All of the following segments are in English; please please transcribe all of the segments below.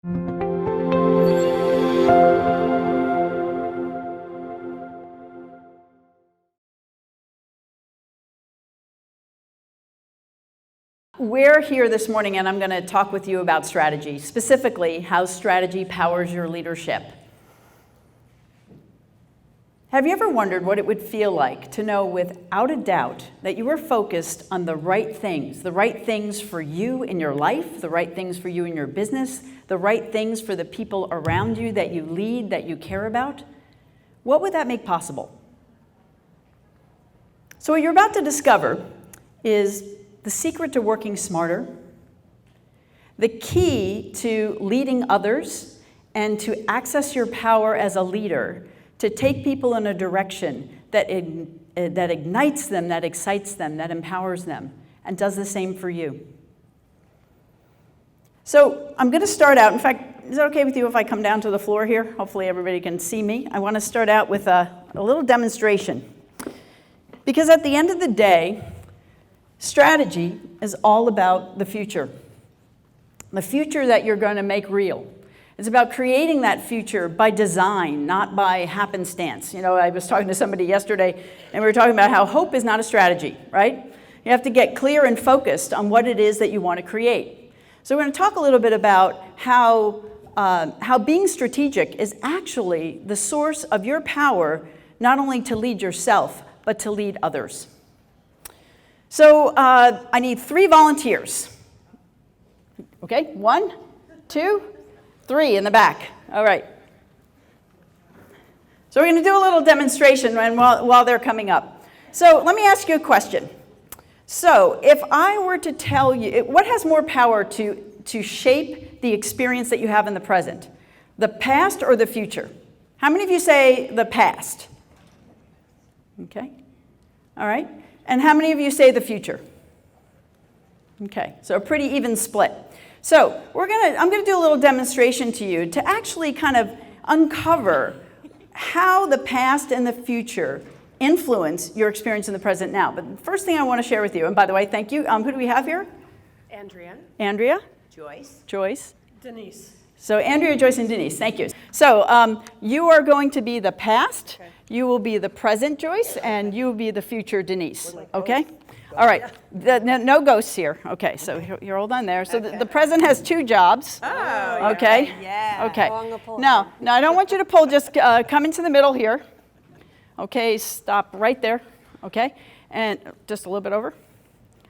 We're here this morning and I'm going to talk with you about strategy, specifically how strategy powers your leadership. Have you ever wondered what it would feel like to know without a doubt that you were focused on the right things for you in your life, the right things for you in your business, the right things for the people around you that you lead, that you care about? What would that make possible? So what you're about to discover is the secret to working smarter, the key to leading others, and to access your power as a leader, to take people in a direction that ignites them, that excites them, that empowers them, and does the same for you. So I'm going to start out, in fact, is it okay with you if I come down to the floor here? Hopefully everybody can see me. I want to start out with a little demonstration. Because at the end of the day, strategy is all about the future that you're going to make real. It's about creating that future by design, not by happenstance. You know, I was talking to somebody yesterday, and we were talking about how hope is not a strategy, right? You have to get clear and focused on what it is that you want to create. So we're going to talk a little bit about how being strategic is actually the source of your power, not only to lead yourself, but to lead others. So I need 3 volunteers. Okay, 1, 2, 3 in the back. All right. So we're going to do a little demonstration while they're coming up. So let me ask you a question. So if I were to tell you, what has more power to shape the experience that you have in the present? The past or the future? How many of you say the past? Okay. All right. And how many of you say the future? Okay, so a pretty even split. So I'm going to do a little demonstration to you to actually kind of uncover how the past and the future influence your experience in the present now. But the first thing I want to share with you, and by the way, thank you. Who do we have here? Andrea. Joyce. Denise. So Andrea, Joyce, and Denise, thank you. So you are going to be the past, you will be the present, Joyce, and you will be the future, Denise, okay? All right, no ghosts here. Okay, so you're hold on there. So the present has 2 jobs, okay? Yeah. Okay, now I don't want you to pull, just come into the middle here. Okay, stop right there, okay? And just a little bit over.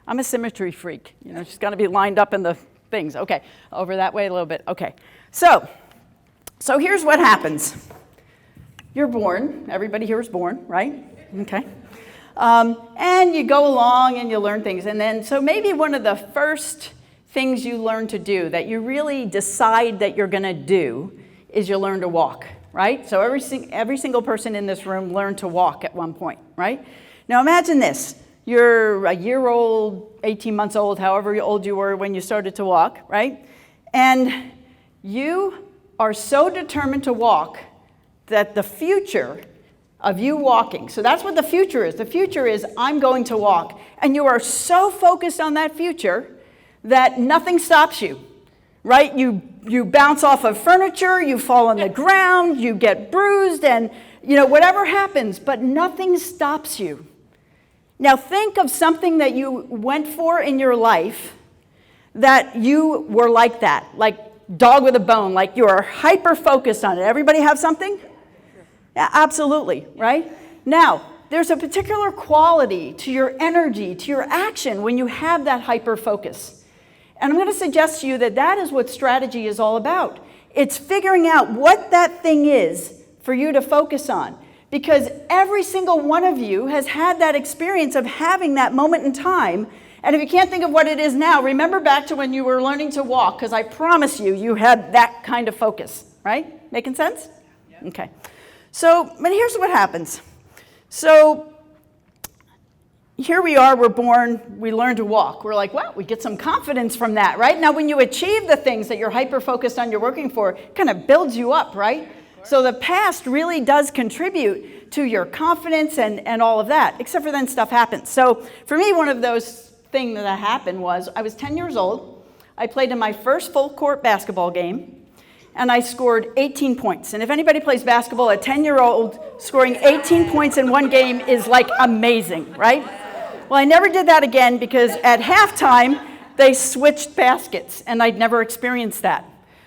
I'm a symmetry freak, you know, she's got to be lined up in the things. Okay, over that way a little bit. Okay, so here's what happens. You're born. Everybody here is born, right? Okay. And you go along and you learn things. And then, so maybe one of the first things you learn to do that you really decide that you're going to do is you learn to walk, right? So every single person in this room learned to walk at one point, right? Now imagine this. You're a year old, 18 months old, however old you were when you started to walk, right? And you are so determined to walk that the future of you walking, so that's what the future is. The future is, I'm going to walk. And you are so focused on that future that nothing stops you, right? You bounce off of furniture, you fall on the ground, you get bruised, and whatever happens, but nothing stops you. Now think of something that you went for in your life that you were like that, like dog with a bone, like you are hyper-focused on it. Everybody have something? Yeah, absolutely, right? Now, there's a particular quality to your energy, to your action when you have that hyper-focus. And I'm going to suggest to you that that is what strategy is all about. It's figuring out what that thing is for you to focus on. Because every single one of you has had that experience of having that moment in time. And if you can't think of what it is now, remember back to when you were learning to walk, because I promise you had that kind of focus, right? Making sense? Yeah. Okay. But here's what happens. So here we are, we're born, we learn to walk. We're like, well, we get some confidence from that, right? Now, when you achieve the things that you're hyper-focused on, you're working for, it kind of builds you up, right? So the past really does contribute to your confidence and all of that, except for then stuff happens. So for me, one of those things that happened was I was 10 years old. I played in my first full court basketball game. and I scored 18 points. And if anybody plays basketball, a 10-year-old scoring 18 points in one game is like amazing, right? Well, I never did that again because at halftime, they switched baskets, and I'd never experienced that.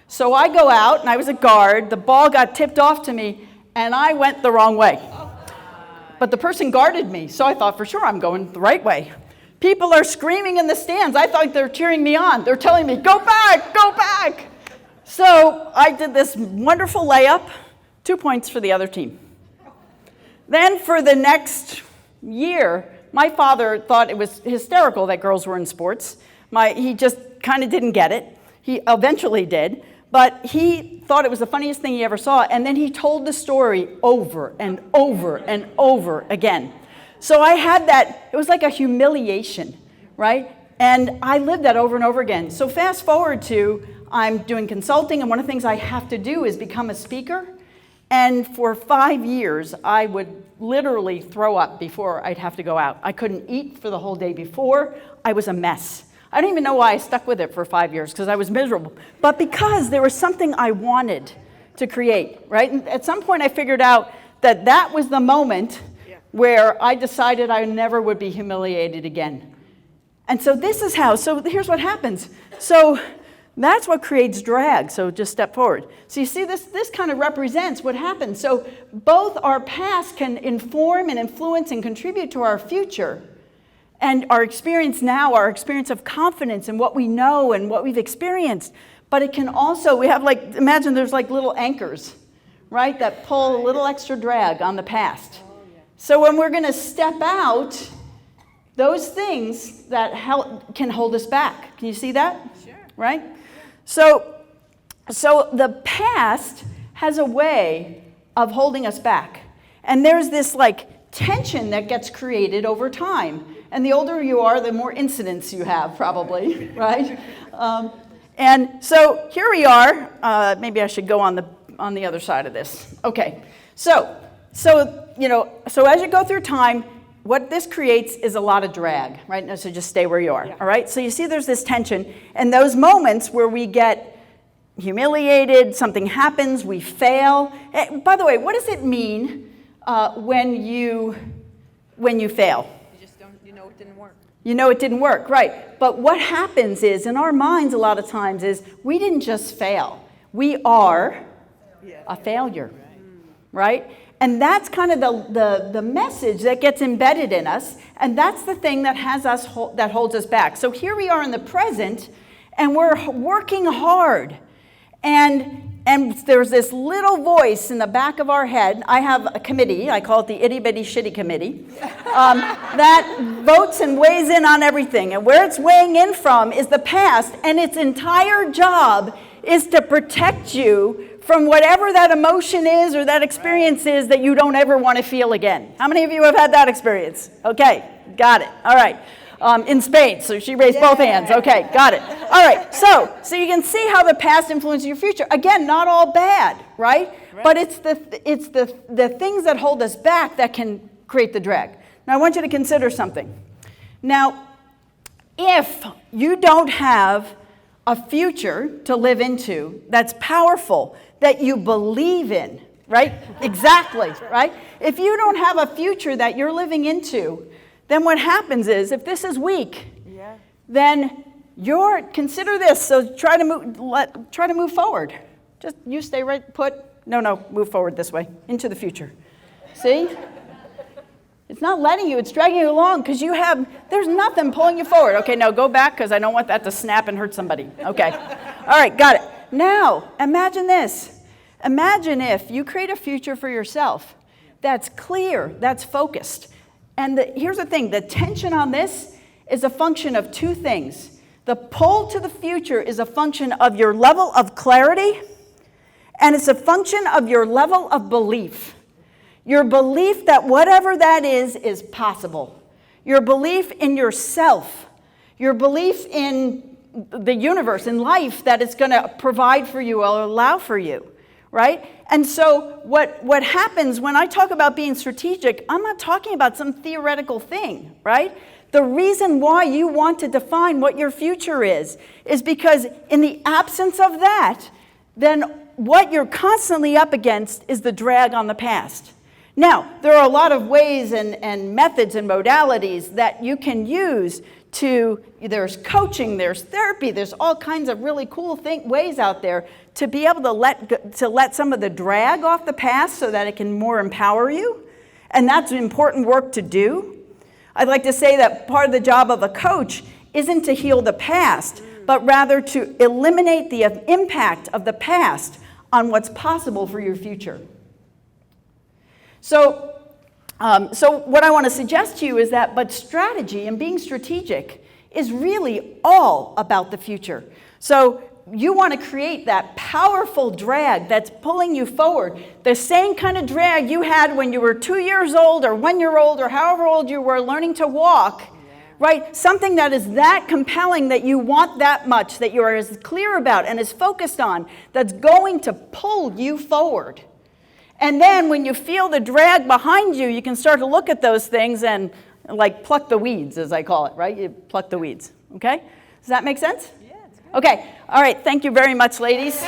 So I go out, and I was a guard. The ball got tipped off to me, and I went the wrong way. But the person guarded me, so I thought for sure I'm going the right way. People are screaming in the stands. I thought they're cheering me on. They're telling me, go back, go back. So I did this wonderful layup, 2 points for the other team. Then for the next year, my father thought it was hysterical that girls were in sports. He just kind of didn't get it. He eventually did, but he thought it was the funniest thing he ever saw, and then he told the story over and over and over again. So I had that, it was like a humiliation, right? And I lived that over and over again. So fast forward to, I'm doing consulting, and one of the things I have to do is become a speaker. And for 5 years, I would literally throw up before I'd have to go out. I couldn't eat for the whole day before. I was a mess. I don't even know why I stuck with it for 5 years, because I was miserable. But because there was something I wanted to create, right? And at some point, I figured out that that was the moment where I decided I never would be humiliated again. And so this is how, so here's what happens. So that's what creates drag. So just step forward. So you see this kind of represents what happens. So both our past can inform and influence and contribute to our future. And our experience now, our experience of confidence in what we know and what we've experienced. But it can also, we have like, imagine there's like little anchors, right? That pull a little extra drag on the past. So when we're going to step out, those things that can hold us back. Can you see that? Sure. Right? So the past has a way of holding us back. And there's this like tension that gets created over time. And the older you are, the more incidents you have probably, right? And so here we are. Maybe I should go on the other side of this. Okay. So as you go through time, what this creates is a lot of drag, right? Now, so just stay where you are, all right? So you see there's this tension, and those moments where we get humiliated, something happens, we fail. By the way, what does it mean when you fail? You know it didn't work. You know it didn't work, right? But what happens is, in our minds a lot of times, is we didn't just fail. We are a failure, right? And that's kind of the message that gets embedded in us, and that's the thing that that holds us back. So here we are in the present, and we're working hard, and there's this little voice in the back of our head. I have a committee, I call it the Itty Bitty Shitty Committee, that votes and weighs in on everything. And where it's weighing in from is the past, and its entire job is to protect you from whatever that emotion is or that experience is that you don't ever want to feel again. How many of you have had that experience? Okay, got it. All right. In spades, so she raised both hands. Okay, got it. All right, so you can see how the past influences your future. Again, not all bad, right? But it's the things that hold us back that can create the drag. Now, I want you to consider something. Now, if you don't have a future to live into that's powerful, that you believe in, right? Exactly, right? If you don't have a future that you're living into, then what happens is, if this is weak, then consider this. So try to move forward. Just you stay right put. No, move forward this way into the future. See? It's not letting you. It's dragging you along because there's nothing pulling you forward. Okay, now go back because I don't want that to snap and hurt somebody. Okay. All right, got it. Now, imagine this. Imagine if you create a future for yourself that's clear, that's focused. And here's the thing, the tension on this is a function of two things. The pull to the future is a function of your level of clarity, and it's a function of your level of belief. Your belief that whatever that is possible. Your belief in yourself. Your belief in the universe, in life, that it's going to provide for you or allow for you. Right? And so what happens when I talk about being strategic, I'm not talking about some theoretical thing, right? The reason why you want to define what your future is because in the absence of that, then what you're constantly up against is the drag on the past. Now, there are a lot of ways and methods and modalities that you can use there's coaching, there's therapy, there's all kinds of really cool ways out there to be able to let some of the drag off the past so that it can more empower you. And that's important work to do. I'd like to say that part of the job of a coach isn't to heal the past, but rather to eliminate the impact of the past on what's possible for your future. So what I want to suggest to you is but strategy and being strategic is really all about the future. So you want to create that powerful drag that's pulling you forward, the same kind of drag you had when you were 2 years old or 1 year old or however old you were learning to walk, right? Something that is that compelling that you want that much, that you are as clear about and as focused on, that's going to pull you forward. And then when you feel the drag behind you, you can start to look at those things and like pluck the weeds, as I call it, right? You pluck the weeds, okay? Does that make sense? Yeah, it's good. Okay, all right, thank you very much, ladies.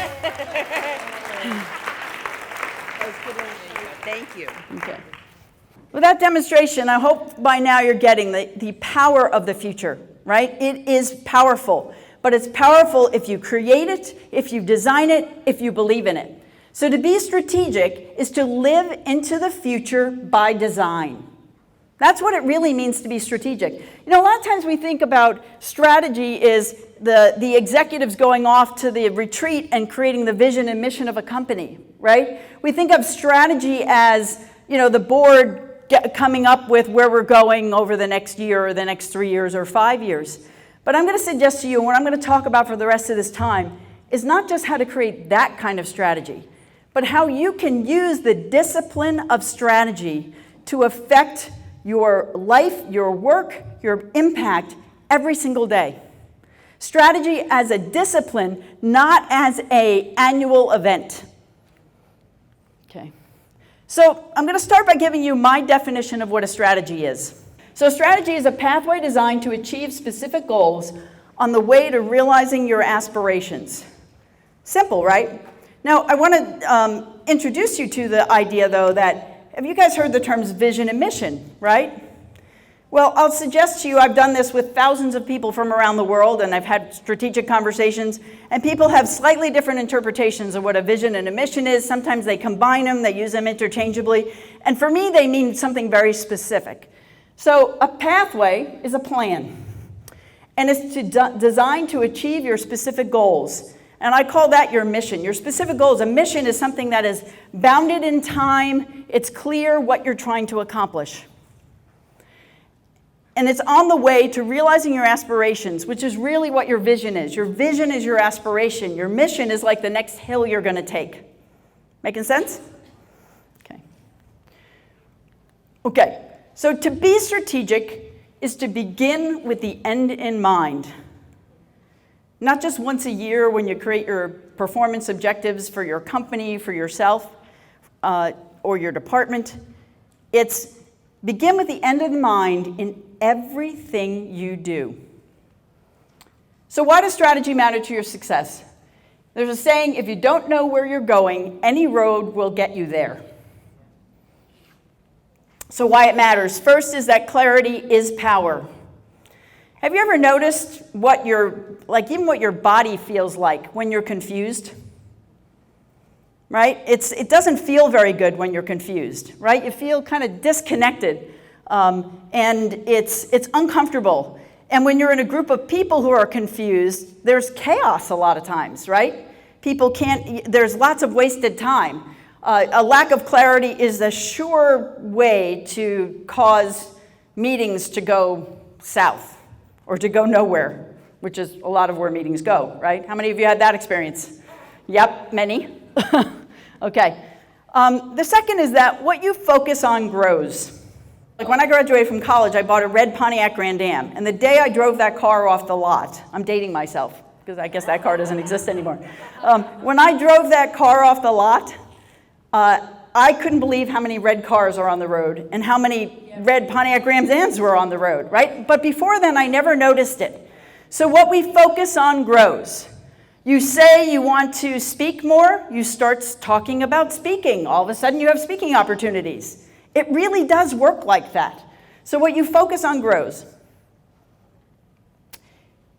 Thank you. Okay. With that demonstration, I hope by now you're getting the power of the future, right? It is powerful, but it's powerful if you create it, if you design it, if you believe in it. So to be strategic is to live into the future by design. That's what it really means to be strategic. You know, a lot of times we think about strategy is the executives going off to the retreat and creating the vision and mission of a company, right? We think of strategy as, you know, the board coming up with where we're going over the next year or the next 3 years or 5 years. But I'm going to suggest to you, and what I'm going to talk about for the rest of this time, is not just how to create that kind of strategy, but how you can use the discipline of strategy to affect your life, your work, your impact every single day. Strategy as a discipline, not as an annual event. Okay. So I'm going to start by giving you my definition of what a strategy is. So strategy is a pathway designed to achieve specific goals on the way to realizing your aspirations. Simple, right? Now, I want to introduce you to the idea, though, that have you guys heard the terms vision and mission, right? Well, I'll suggest to you, I've done this with thousands of people from around the world, and I've had strategic conversations, and people have slightly different interpretations of what a vision and a mission is. Sometimes they combine them, they use them interchangeably, and for me, they mean something very specific. So a pathway is a plan, and it's designed to achieve your specific goals. And I call that your mission, your specific goals. A mission is something that is bounded in time. It's clear what you're trying to accomplish. And it's on the way to realizing your aspirations, which is really what your vision is. Your vision is your aspiration. Your mission is like the next hill you're going to take. Making sense? Okay. Okay, so to be strategic is to begin with the end in mind. Not just once a year when you create your performance objectives for your company, for yourself, or your department. It's begin with the end in mind in everything you do. So why does strategy matter to your success? There's a saying, if you don't know where you're going, any road will get you there. So why it matters? First is that clarity is power. Have you ever noticed even what your body feels like when you're confused? Right? It doesn't feel very good when you're confused, right? You feel kind of disconnected, and it's uncomfortable. And when you're in a group of people who are confused, there's chaos a lot of times, right? There's lots of wasted time. A lack of clarity is a sure way to cause meetings to go south. Or to go nowhere, which is a lot of where meetings go, right? How many of you had that experience? Yep, many. Okay. The second is that what you focus on grows. Like when I graduated from college, I bought a red Pontiac Grand Am, and the day I drove that car off the lot, I'm dating myself, because I guess that car doesn't exist anymore. When I drove that car off the lot, I couldn't believe how many red cars are on the road and how many red Pontiac Grand Ams were on the road, right? But before then, I never noticed it. So what we focus on grows. You say you want to speak more, you start talking about speaking. All of a sudden you have speaking opportunities. It really does work like that. So what you focus on grows.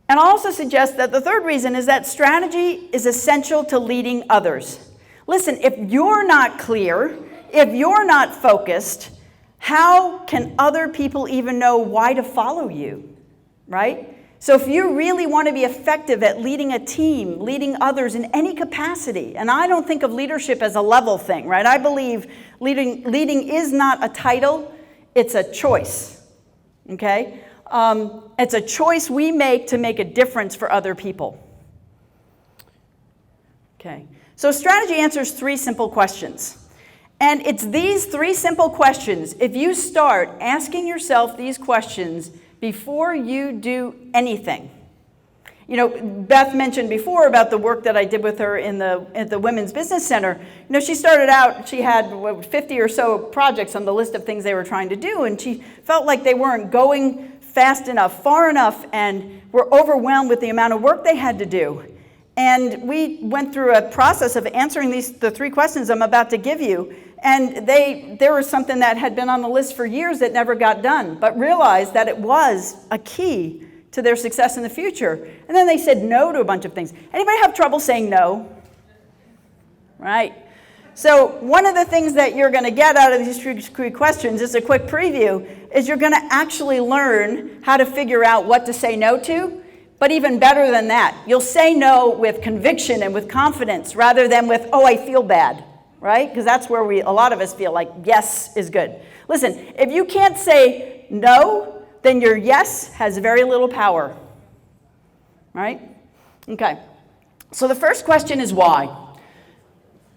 And I'll also suggest that the third reason is that strategy is essential to leading others. Listen, if you're not clear, if you're not focused, how can other people even know why to follow you, right? So if you really want to be effective at leading a team, leading others in any capacity, and I don't think of leadership as a level thing, right? I believe leading is not a title, it's a choice, okay? It's a choice we make to make a difference for other people. Okay, so strategy answers 3 simple questions. And it's these 3 simple questions, if you start asking yourself these questions before you do anything. You know, Beth mentioned before about the work that I did with her at the Women's Business Center. You know, she started out, she had 50 or so projects on the list of things they were trying to do, and she felt like they weren't going fast enough, far enough, and were overwhelmed with the amount of work they had to do. And we went through a process of answering the 3 questions I'm about to give you. And there was something that had been on the list for years that never got done, but realized that it was a key to their success in the future. And then they said no to a bunch of things. Anybody have trouble saying no? Right. So one of the things that you're going to get out of these 3 questions, just a quick preview, is you're going to actually learn how to figure out what to say no to. But even better than that, you'll say no with conviction and with confidence rather than with, oh, I feel bad. Right? Because that's where a lot of us feel like yes is good. Listen, if you can't say no, then your yes has very little power. Right? Okay. So the first question is why?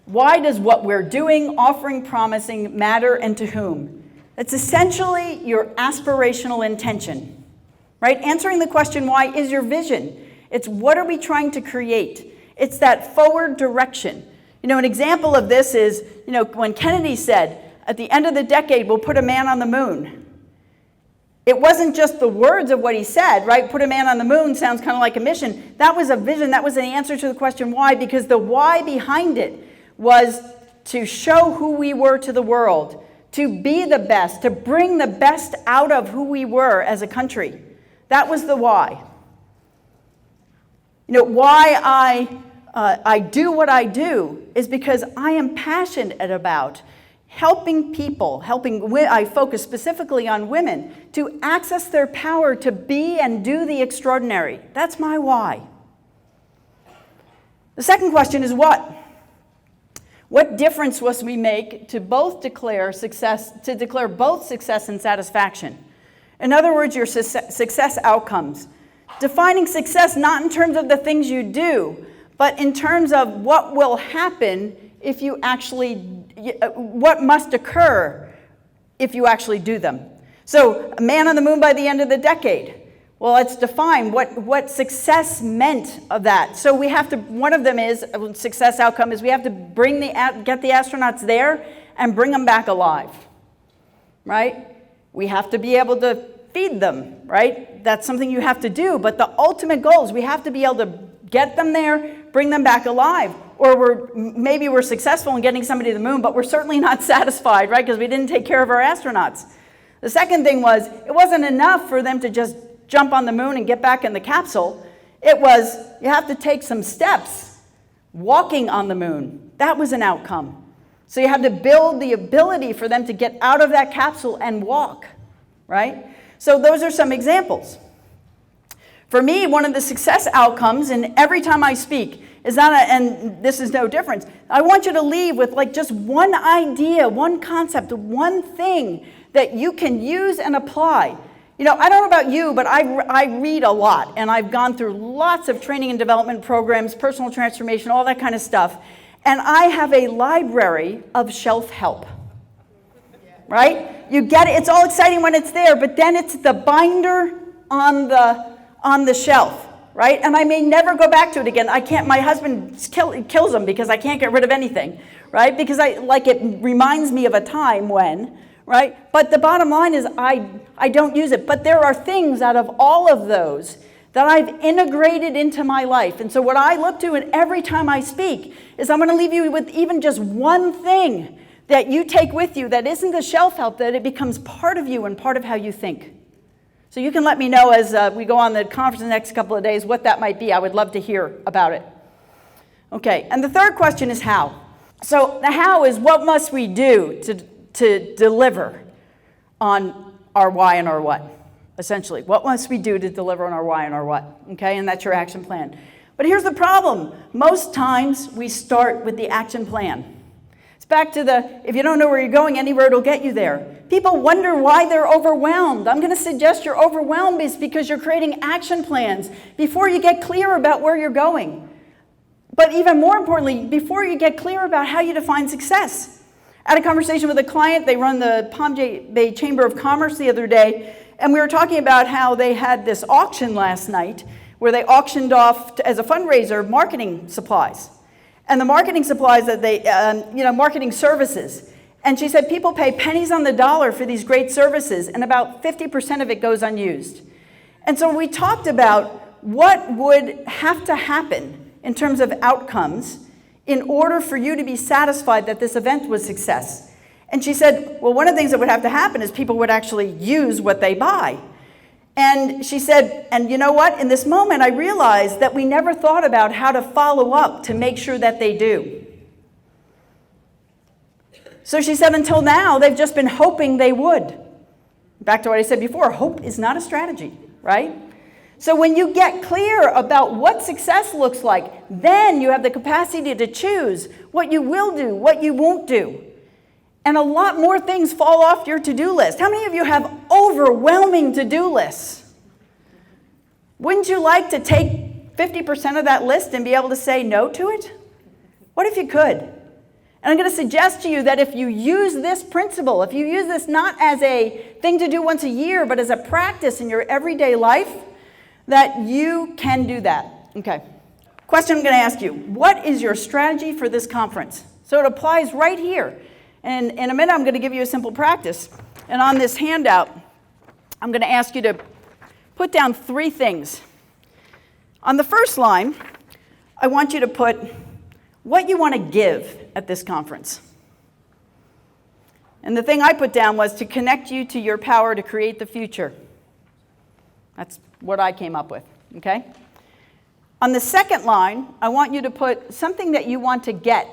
Why does what we're doing, offering, promising matter, and to whom? It's essentially your aspirational intention. Right? Answering the question why is your vision. It's what are we trying to create? It's that forward direction. You know, an example of this is, you know, when Kennedy said, at the end of the decade, we'll put a man on the moon. It wasn't just the words of what he said, right? Put a man on the moon sounds kind of like a mission. That was a vision. That was an answer to the question why, because the why behind it was to show who we were to the world, to be the best, to bring the best out of who we were as a country. That was the why. You know, why I do what I do is because I am passionate about helping people, I focus specifically on women, to access their power to be and do the extraordinary. That's my why. The second question is what? What difference must we make to both declare both success and satisfaction? In other words, your success outcomes. Defining success not in terms of the things you do, but in terms of what will happen if you actually, what must occur if you actually do them. So, a man on the moon by the end of the decade. Well, let's define what success meant of that. So we have to, one of them is, success outcome is we have to get the astronauts there and bring them back alive, right? We have to be able to feed them, right? That's something you have to do, but the ultimate goal is we have to be able to get them there, bring them back alive. Or maybe we're successful in getting somebody to the moon, but we're certainly not satisfied, right? Because we didn't take care of our astronauts. The second thing was, it wasn't enough for them to just jump on the moon and get back in the capsule. It was, you have to take some steps. Walking on the moon, that was an outcome. So you have to build the ability for them to get out of that capsule and walk, right? So those are some examples. For me, one of the success outcomes, and every time I speak, is that, and this is no difference, I want you to leave with like just one idea, one concept, one thing that you can use and apply. You know, I don't know about you, but I read a lot, and I've gone through lots of training and development programs, personal transformation, all that kind of stuff, and I have a library of shelf help, right? You get it, it's all exciting when it's there, but then it's the binder on the shelf, right? And I may never go back to it again. I can't, my husband kills them because I can't get rid of anything, right? Because it reminds me of a time when, right? But the bottom line is I don't use it. But there are things out of all of those that I've integrated into my life. And so what I look to and every time I speak is I'm going to leave you with even just one thing that you take with you that isn't the shelf help, that it becomes part of you and part of how you think. So you can let me know as we go on the conference the next couple of days what that might be. I would love to hear about it. Okay, and the third question is how. So the how is what must we do to deliver on our why and our what, essentially. What must we do to deliver on our why and our what, okay? And that's your action plan. But here's the problem. Most times we start with the action plan. It's back to if you don't know where you're going, any road will get you there. People wonder why they're overwhelmed. I'm going to suggest you're overwhelmed is because you're creating action plans before you get clear about where you're going. But even more importantly, before you get clear about how you define success. I had a conversation with a client. They run the Palm Bay Chamber of Commerce the other day, and we were talking about how they had this auction last night where they auctioned off, as a fundraiser, marketing supplies. And the marketing supplies that they, marketing services. And she said people pay pennies on the dollar for these great services, and about 50% of it goes unused. And so we talked about what would have to happen in terms of outcomes in order for you to be satisfied that this event was success. And she said, well, one of the things that would have to happen is people would actually use what they buy. And she said, and you know what? In this moment, I realized that we never thought about how to follow up to make sure that they do. So she said, until now, they've just been hoping they would. Back to what I said before, hope is not a strategy, right? So when you get clear about what success looks like, then you have the capacity to choose what you will do, what you won't do. And a lot more things fall off your to-do list. How many of you have overwhelming to-do lists? Wouldn't you like to take 50% of that list and be able to say no to it? What if you could? And I'm going to suggest to you that if you use this principle, if you use this not as a thing to do once a year, but as a practice in your everyday life, that you can do that. Okay. Question I'm going to ask you. What is your strategy for this conference? So it applies right here. And in a minute, I'm going to give you a simple practice. And on this handout, I'm going to ask you to put down 3 things. On the first line, I want you to put what you want to give at this conference. And the thing I put down was to connect you to your power to create the future. That's what I came up with, okay? On the second line, I want you to put something that you want to get,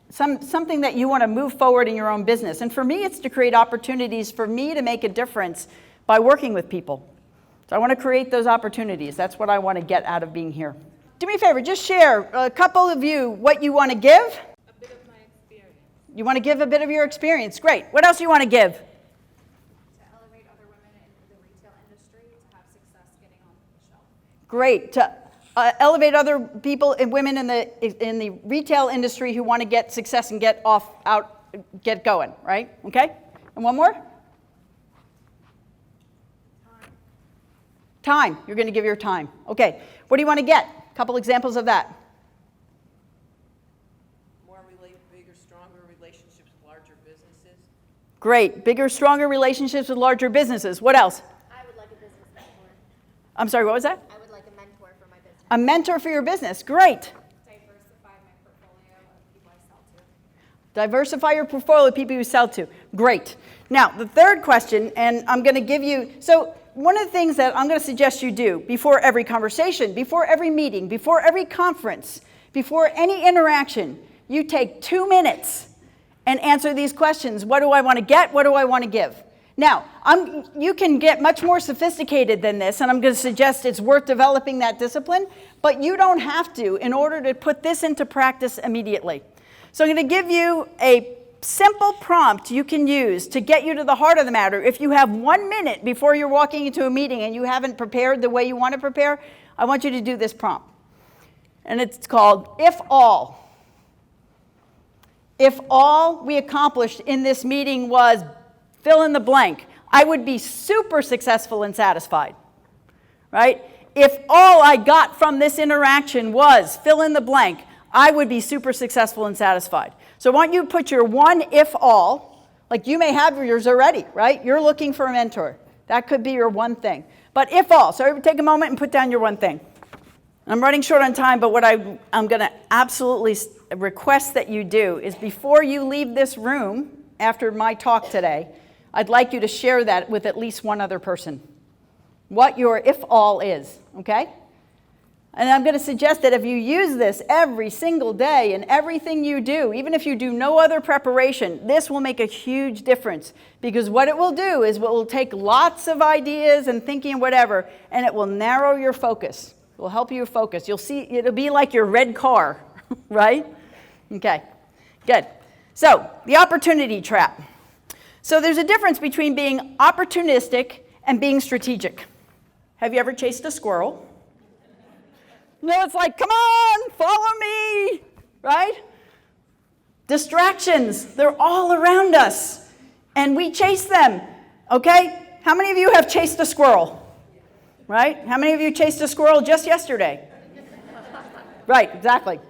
something that you want to move forward in your own business. And for me, it's to create opportunities for me to make a difference by working with people. So I want to create those opportunities. That's what I want to get out of being here. Do me a favor, just share, a couple of you, what you want to give. A bit of my experience. You want to give a bit of your experience. Great. What else do you want to give? Great, to elevate other people and women in the retail industry who want to get success and get going, right? Okay? And one more? Time. You're going to give your time. Okay. What do you want to get? A couple examples of that. Bigger, stronger relationships with larger businesses. Great. Bigger, stronger relationships with larger businesses. What else? I would like a business mentor. I'm sorry, what was that? I would like a mentor for my business. A mentor for your business. Great. Diversify my portfolio of people I sell to. Diversify your portfolio of people you sell to. Great. Now, the third question, and I'm going to give you, so one of the things that I'm going to suggest you do before every conversation, before every meeting, before every conference, before any interaction, you take 2 minutes and answer these questions. What do I want to get? What do I want to give? Now, you can get much more sophisticated than this, and I'm going to suggest it's worth developing that discipline, but you don't have to in order to put this into practice immediately. So I'm going to give you a simple prompt you can use to get you to the heart of the matter. If you have 1 minute before you're walking into a meeting and you haven't prepared the way you want to prepare, I want you to do this prompt. And it's called If All. If all we accomplished in this meeting was fill in the blank, I would be super successful and satisfied, right? If all I got from this interaction was fill in the blank, I would be super successful and satisfied. So I want you to put your one if all, like you may have yours already, right? You're looking for a mentor. That could be your one thing. But if all, so everybody take a moment and put down your one thing. I'm running short on time, but what I'm going to absolutely request that you do is before you leave this room after my talk today, I'd like you to share that with at least one other person. What your if all is, okay? And I'm going to suggest that if you use this every single day in everything you do, even if you do no other preparation, this will make a huge difference. Because what it will do is it will take lots of ideas and thinking and whatever, and it will narrow your focus. It will help you focus. You'll see, it'll be like your red car, right? Okay, good. So, the opportunity trap. So there's a difference between being opportunistic and being strategic. Have you ever chased a squirrel? No, it's like, come on, follow me, right? Distractions, they're all around us, and we chase them, okay? How many of you have chased a squirrel, right? How many of you chased a squirrel just yesterday? Right, exactly.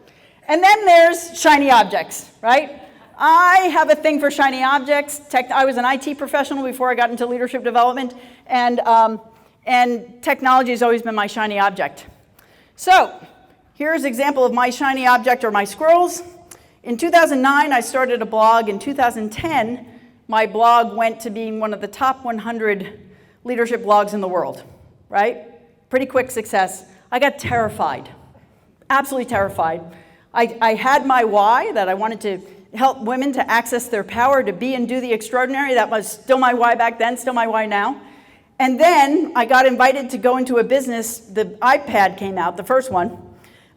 And then there's shiny objects, right? I have a thing for shiny objects. I was an IT professional before I got into leadership development, and technology has always been my shiny object. So, here's an example of my shiny object or my squirrels. In 2009, I started a blog. In 2010, my blog went to being one of the top 100 leadership blogs in the world, right? Pretty quick success. I got terrified, absolutely terrified. I had my why, that I wanted to help women to access their power, to be and do the extraordinary. That was still my why back then, still my why now. And then I got invited to go into a business, the iPad came out, the first one,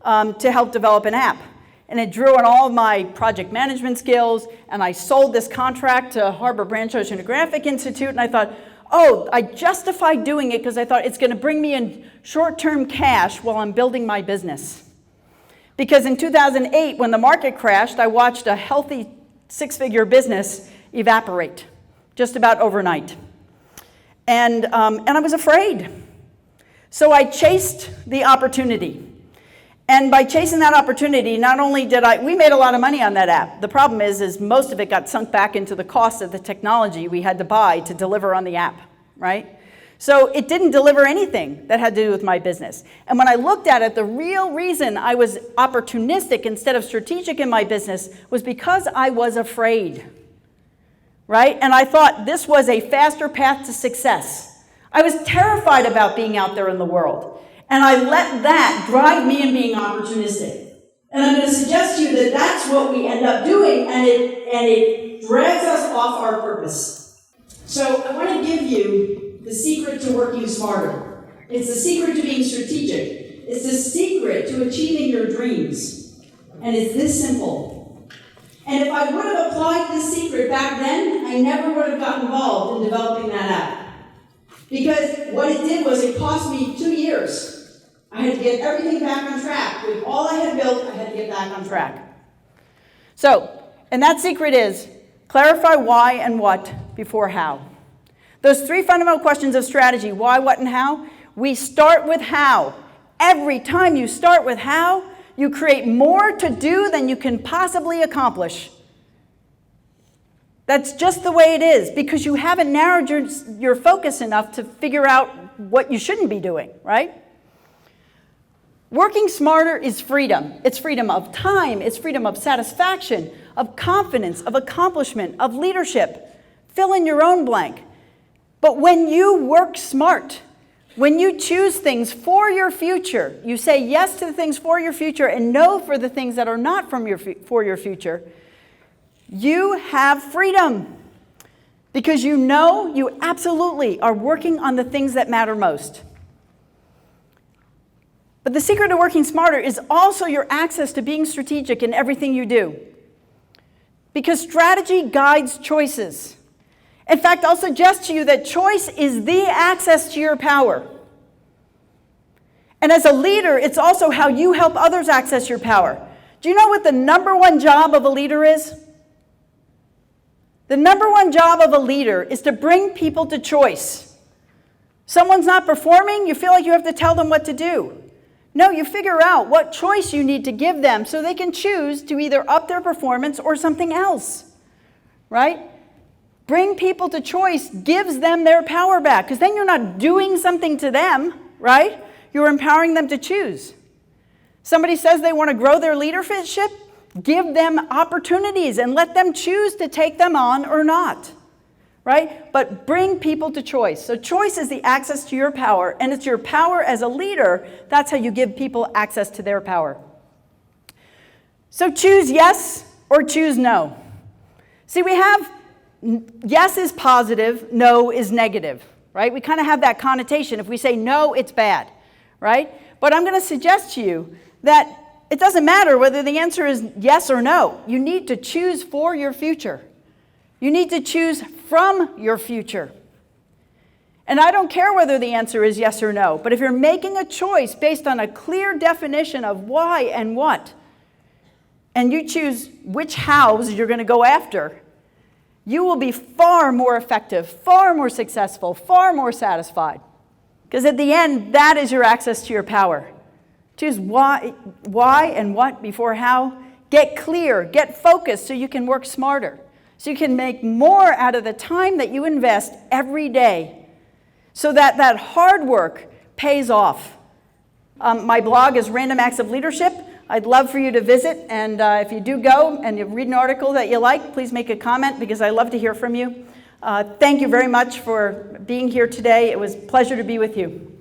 to help develop an app. And it drew on all of my project management skills, and I sold this contract to Harbor Branch Oceanographic Institute, and I thought, oh, I justified doing it because I thought it's going to bring me in short-term cash while I'm building my business. Because in 2008, when the market crashed, I watched a healthy six-figure business evaporate just about overnight. And I was afraid. So I chased the opportunity. And by chasing that opportunity, not only did we made a lot of money on that app. The problem is most of it got sunk back into the cost of the technology we had to buy to deliver on the app, right? So it didn't deliver anything that had to do with my business. And when I looked at it, the real reason I was opportunistic instead of strategic in my business was because I was afraid. Right? And I thought this was a faster path to success. I was terrified about being out there in the world. And I let that drive me in being opportunistic. And I'm going to suggest to you that that's what we end up doing, and it drags us off our purpose. So I want to give you the secret to working smarter. It's the secret to being strategic. It's the secret to achieving your dreams. And it's this simple. And if I would have applied this secret back then, I never would have gotten involved in developing that app. Because what it did was it cost me 2 years. I had to get everything back on track. With all I had built, I had to get back on track. So, and that secret is clarify why and what before how. Those three fundamental questions of strategy, why, what, and how, we start with how. Every time you start with how, you create more to do than you can possibly accomplish. That's just the way it is, because you haven't narrowed your focus enough to figure out what you shouldn't be doing, right? Working smarter is freedom. It's freedom of time, it's freedom of satisfaction, of confidence, of accomplishment, of leadership. Fill in your own blank. But when you work smart, when you choose things for your future, you say yes to the things for your future and no for the things that are not for your future, you have freedom. Because you know you absolutely are working on the things that matter most. But the secret to working smarter is also your access to being strategic in everything you do. Because strategy guides choices. In fact, I'll suggest to you that choice is the access to your power. And as a leader, it's also how you help others access your power. Do you know what the number one job of a leader is? The number one job of a leader is to bring people to choice. Someone's not performing, you feel like you have to tell them what to do. No, you figure out what choice you need to give them so they can choose to either up their performance or something else, right? Bring people to choice gives them their power back, because then you're not doing something to them, right? You're empowering them to choose. Somebody says they want to grow their leadership, give them opportunities and let them choose to take them on or not, right? But bring people to choice. So choice is the access to your power, and it's your power as a leader. That's how you give people access to their power. So choose yes or choose no. See, we have yes is positive, no is negative, right? We kind of have that connotation. If we say no, it's bad, right? But I'm going to suggest to you that it doesn't matter whether the answer is yes or no. You need to choose for your future. You need to choose from your future. And I don't care whether the answer is yes or no, but if you're making a choice based on a clear definition of why and what, and you choose which hows you're going to go after, you will be far more effective, far more successful, far more satisfied. Because at the end, that is your access to your power. Choose why and what before how. Get clear, get focused so you can work smarter. So you can make more out of the time that you invest every day. So that that hard work pays off. My blog is Random Acts of Leadership. I'd love for you to visit, and if you do go and you read an article that you like, please make a comment because I love to hear from you. Thank you very much for being here today. It was a pleasure to be with you.